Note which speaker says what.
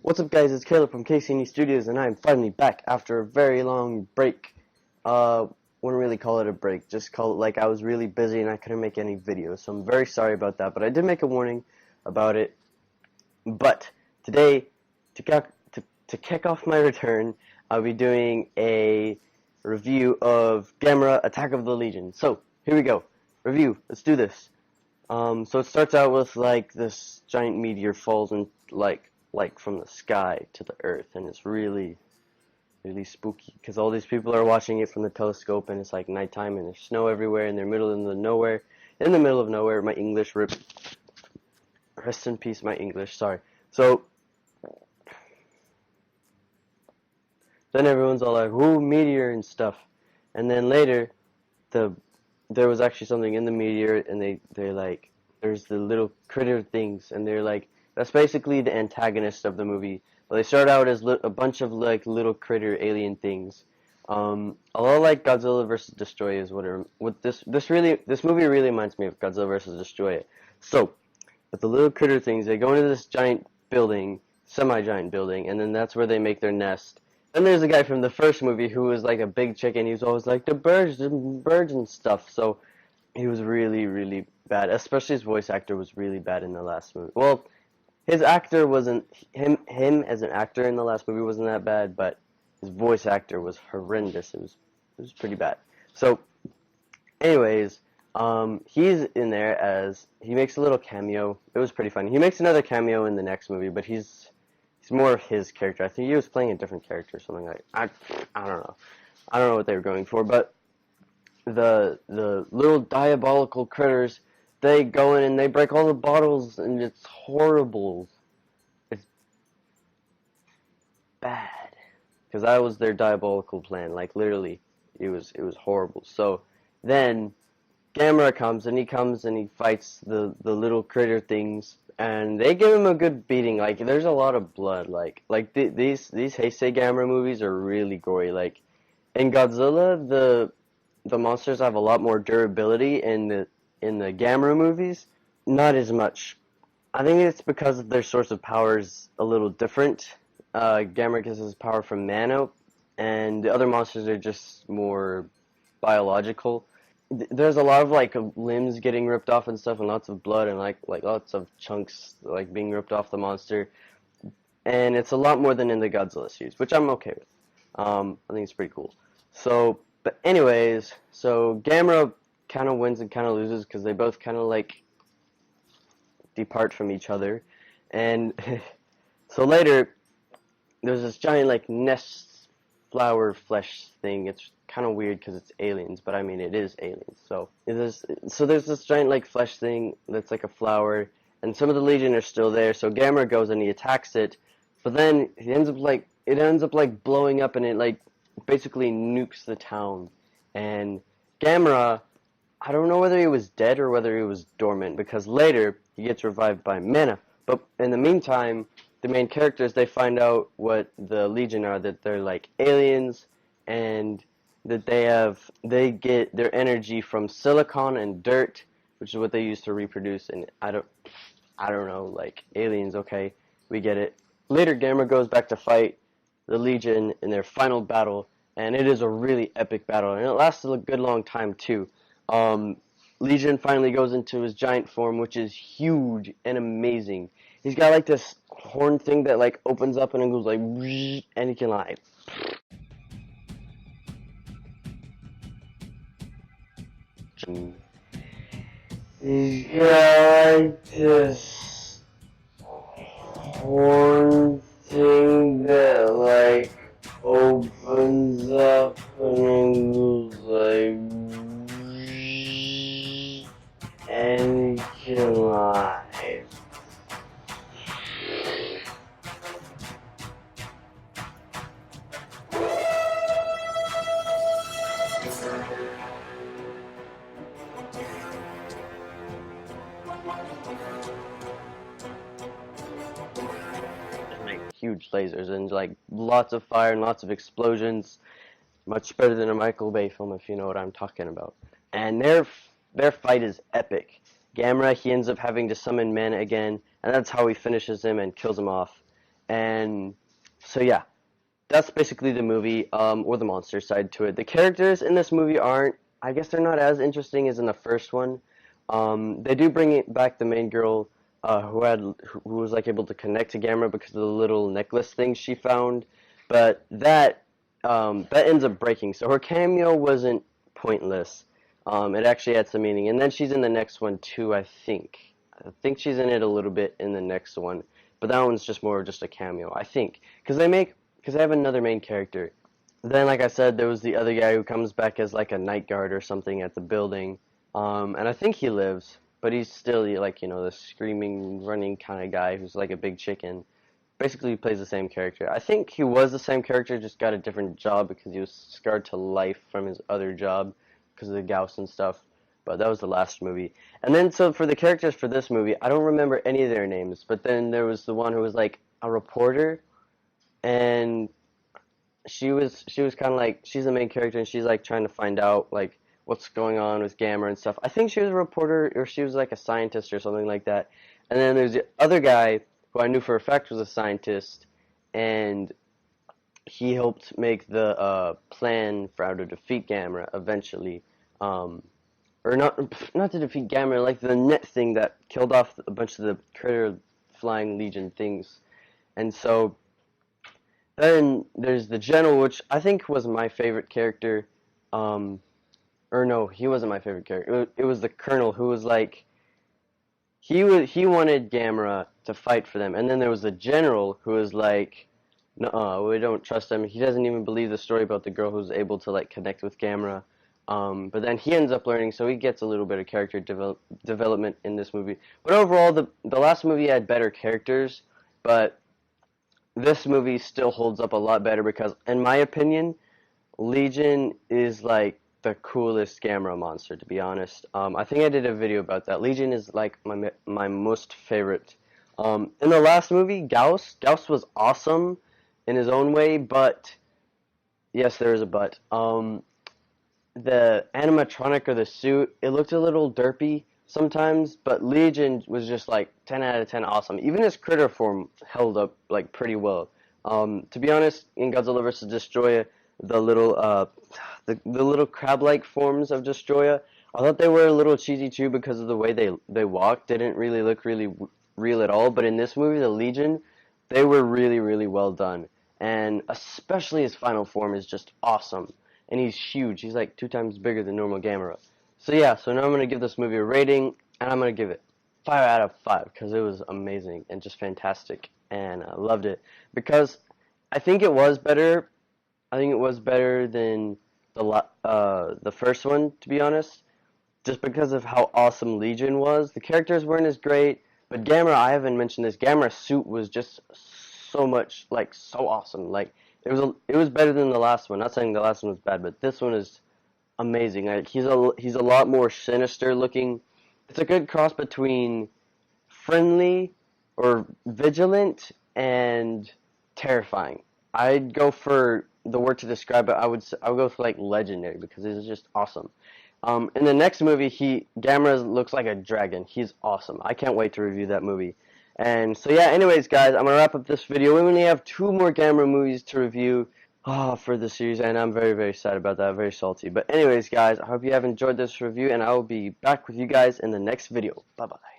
Speaker 1: What's up, guys? It's Caleb from KCNE Studios, and I'm finally back after a very long break. Wouldn't really call it a break, just call it like I was really busy and I couldn't make any videos, so I'm very sorry about that, but I did make a warning about it. But today, to kick off my return, I'll be doing a review of Gamera Attack of the Legion. So, here we go. Review. Let's do this. So it starts out with, like, this giant meteor falls and, like from the sky to the earth, and it's really spooky because all these people are watching it from the telescope, and it's like nighttime, and there's snow everywhere, and they're in the middle of nowhere. My English, rest in peace, my English. Sorry. So then everyone's all like, "Ooh, meteor and stuff," and then later, there was actually something in the meteor, and they're like, there's the little critter things, and they're like. That's basically the antagonist of the movie. Well, they start out as a bunch of like little critter alien things. Although like Godzilla vs. Destroy is what this movie really reminds me of Godzilla vs. Destroy. So, with the little critter things, they go into this giant building, semi-giant building, and then that's where they make their nest. Then there's a guy from the first movie who was like a big chicken. He was always like the birds and stuff. So he was really bad. Especially his voice actor was really bad in the last movie. Well. His actor wasn't him as an actor in the last movie wasn't that bad, but his voice actor was horrendous. It was pretty bad. So, anyways, he's in there as he makes a little cameo. It was pretty funny. He makes another cameo in the next movie, but he's more of his character. I think he was playing a different character or something like. I don't know. I don't know what they were going for, but the little diabolical critters. They go in and they break all the bottles, and it's horrible. It's bad. Because that was their diabolical plan. Like, literally, it was horrible. So, then, Gamera comes, and he fights the little critter things, and they give him a good beating. Like, there's a lot of blood. Like these Heisei Gamera movies are really gory. Like, in Godzilla, the monsters have a lot more durability, in the Gamera movies, not as much. I think it's because their source of power is a little different. Gamera gets his power from mana, and the other monsters are just more biological. There's a lot of like limbs getting ripped off and stuff, and lots of blood, and like lots of chunks like being ripped off the monster. And it's a lot more than in the Godzilla series, which I'm okay with. I think it's pretty cool. So, but anyways, so Gamera kind of wins and kind of loses because they both kind of like depart from each other, and so later there's this giant like nest flower flesh thing. It's kind of weird because it's aliens, but I mean it is aliens. So there's this giant like flesh thing that's like a flower, and some of the Legion are still there. So Gamera goes and he attacks it, but then it ends up like blowing up, and it like basically nukes the town. And Gamera, I don't know whether he was dead or whether he was dormant, because later he gets revived by mana. But in the meantime, the main characters, they find out what the Legion are, that they're like aliens, and that they get their energy from silicon and dirt, which is what they use to reproduce. And I don't know, like aliens. Okay, we get it. Later, Gamera goes back to fight the Legion in their final battle, and it is a really epic battle, and it lasted a good long time too. Legion finally goes into his giant form, which is huge and amazing. He's got like this horn thing that like opens up and it goes like, and he can like. He's got like this horn thing that like opens up and it goes like. And he can lie. And like huge lasers and like lots of fire and lots of explosions. Much better than a Michael Bay film, if you know what I'm talking about. And their fight is epic. Gamera, he ends up having to summon mana again, and that's how he finishes him and kills him off. And so yeah, that's basically the movie, or the monster side to it. The characters in this movie aren't, I guess they're not as interesting as in the first one. They do bring it back the main girl, who was like able to connect to Gamera because of the little necklace thing she found, but that ends up breaking. So her cameo wasn't pointless. It actually had some meaning, and then she's in the next one too, I think. I think she's in it a little bit in the next one, but that one's just more of just a cameo, I think, because they have another main character. Then, like I said, there was the other guy who comes back as like a night guard or something at the building, and I think he lives, but he's still like the screaming, running kind of guy who's like a big chicken. Basically, he plays the same character. I think he was the same character, just got a different job because he was scarred to life from his other job because of the Gauss and stuff. But that was the last movie. And then, so for the characters for this movie, I don't remember any of their names. But then there was the one who was like a reporter, and she was kind of like, she's the main character, and she's like trying to find out like what's going on with Gamera and stuff. I think she was a reporter, or she was like a scientist or something like that. And then there's the other guy who I knew for a fact was a scientist, and he helped make the plan for how to defeat Gamera eventually. Or not to defeat Gamera, like the net thing that killed off a bunch of the critter flying legion things. And so then there's the general, which I think was my favorite character. Or no, he wasn't my favorite character. It was the colonel who was like, he wanted Gamera to fight for them, and then there was the general who was like, no, we don't trust him. He doesn't even believe the story about the girl who's able to like connect with Gamera. But then he ends up learning, so he gets a little bit of character development in this movie. But overall, the last movie had better characters, but this movie still holds up a lot better because, in my opinion, Legion is like the coolest Gamera monster, to be honest. I think I did a video about that. Legion is like my most favorite. In the last movie, Gauss was awesome in his own way, but yes, there is a but. The animatronic or the suit, it looked a little derpy sometimes, but Legion was just like 10 out of 10 awesome. Even his critter form held up like pretty well. To be honest, in Godzilla vs. Destroyer, the little the little crab-like forms of Destroyer, I thought they were a little cheesy too because of the way they walked. They didn't really look really real at all. But in this movie, the Legion, they were really, really well done. And especially his final form is just awesome. And he's huge. He's like 2 times bigger than normal Gamera. So yeah, so now I'm going to give this movie a rating, and I'm going to give it 5 out of 5 because it was amazing and just fantastic, and I loved it. Because I think it was better. I think it was better than the first one, to be honest, just because of how awesome Legion was. The characters weren't as great, but Gamera, I haven't mentioned this, Gamera's suit was just so much, like, so awesome. Like, it was better than the last one. Not saying the last one was bad, but this one is amazing. Like, he's a lot more sinister looking. It's a good cross between friendly or vigilant and terrifying. I'd go for the word to describe it. I would go for like legendary because it's just awesome. In the next movie, Gamera looks like a dragon. He's awesome. I can't wait to review that movie. And so yeah, anyways guys, I'm gonna wrap up this video. We only have 2 more Gamera movies to review for the series, and I'm very, very sad about that, very salty. But anyways guys, I hope you have enjoyed this review, and I will be back with you guys in the next video. Bye bye.